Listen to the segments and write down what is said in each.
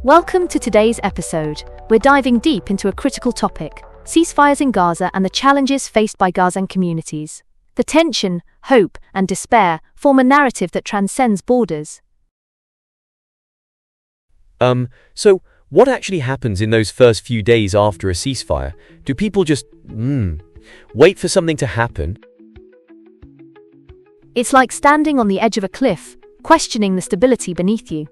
Welcome to today's episode. We're diving deep into a critical topic: ceasefires in Gaza and the challenges faced by Gazan communities. The tension, hope, and despair form a narrative that transcends borders. So what actually happens in those first few days after a ceasefire? Do people just, wait for something to happen? It's like standing on the edge of a cliff, questioning the stability beneath you.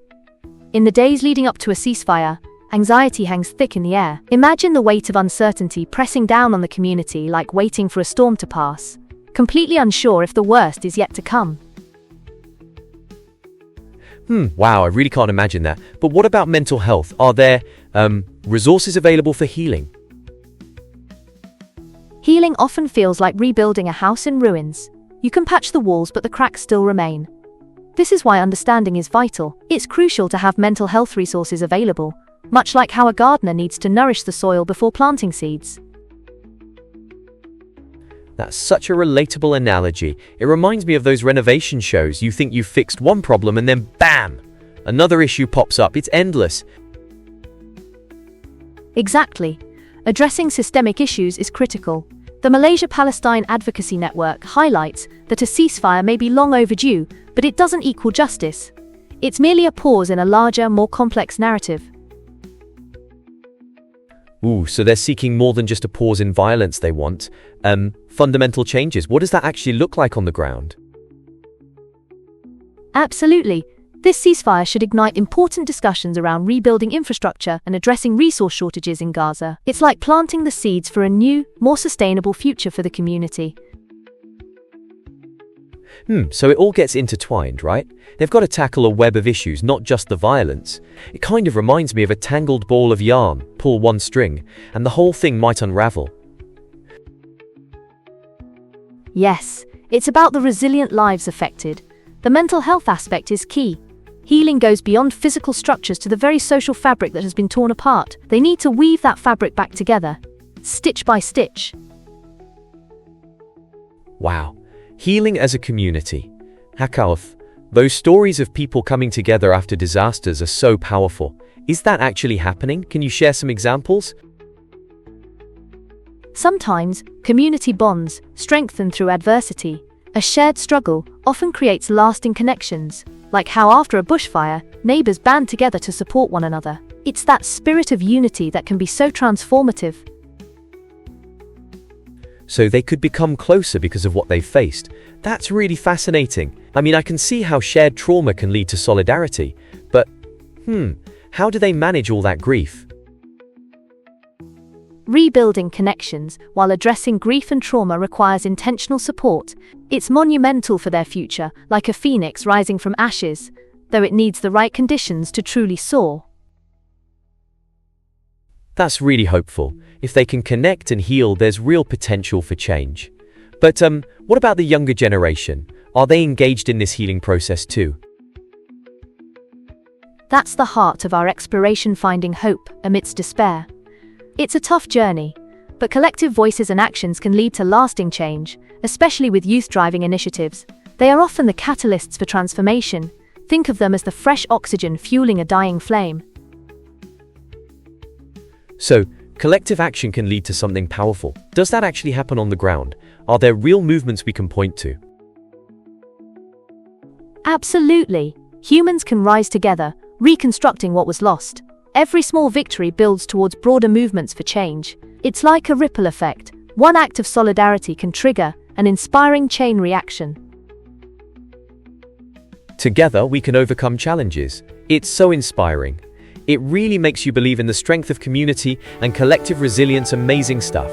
In the days leading up to a ceasefire, anxiety hangs thick in the air. Imagine the weight of uncertainty pressing down on the community like waiting for a storm to pass, completely unsure if the worst is yet to come. Wow, I really can't imagine that. But what about mental health? Are there, resources available for healing? Healing often feels like rebuilding a house in ruins. You can patch the walls, but the cracks still remain. This is why understanding is vital. It's crucial to have mental health resources available, much like how a gardener needs to nourish the soil before planting seeds. That's such a relatable analogy. It reminds me of those renovation shows. You think you've fixed one problem and then bam! Another issue pops up. It's endless. Exactly. Addressing systemic issues is critical. The Malaysia-Palestine Advocacy Network highlights that a ceasefire may be long overdue, but it doesn't equal justice. It's merely a pause in a larger, more complex narrative. So they're seeking more than just a pause in violence. They want, fundamental changes. What does that actually look like on the ground? Absolutely. This ceasefire should ignite important discussions around rebuilding infrastructure and addressing resource shortages in Gaza. It's like planting the seeds for a new, more sustainable future for the community. So it all gets intertwined, right? They've got to tackle a web of issues, not just the violence. It kind of reminds me of a tangled ball of yarn. Pull one string, and the whole thing might unravel. Yes, it's about the resilient lives affected. The mental health aspect is key. Healing goes beyond physical structures to the very social fabric that has been torn apart. They need to weave that fabric back together, stitch by stitch. Wow. Healing as a community. AlAqad, those stories of people coming together after disasters are so powerful. Is that actually happening? Can you share some examples? Sometimes, community bonds, strengthened through adversity, a shared struggle, often creates lasting connections, like how after a bushfire, neighbors band together to support one another. It's that spirit of unity that can be so transformative. So they could become closer because of what they've faced. That's really fascinating. I mean, I can see how shared trauma can lead to solidarity, but, how do they manage all that grief? Rebuilding connections while addressing grief and trauma requires intentional support. It's monumental for their future, like a phoenix rising from ashes, though it needs the right conditions to truly soar. That's really hopeful. If they can connect and heal, there's real potential for change. But what about the younger generation? Are they engaged in this healing process too? That's the heart of our exploration, finding hope amidst despair. It's a tough journey, but collective voices and actions can lead to lasting change, especially with youth-driving initiatives. They are often the catalysts for transformation. Think of them as the fresh oxygen fueling a dying flame. So, collective action can lead to something powerful. Does that actually happen on the ground? Are there real movements we can point to? Absolutely. Humans can rise together, reconstructing what was lost. Every small victory builds towards broader movements for change. It's like a ripple effect. One act of solidarity can trigger an inspiring chain reaction. Together, we can overcome challenges. It's so inspiring. It really makes you believe in the strength of community and collective resilience. Amazing stuff.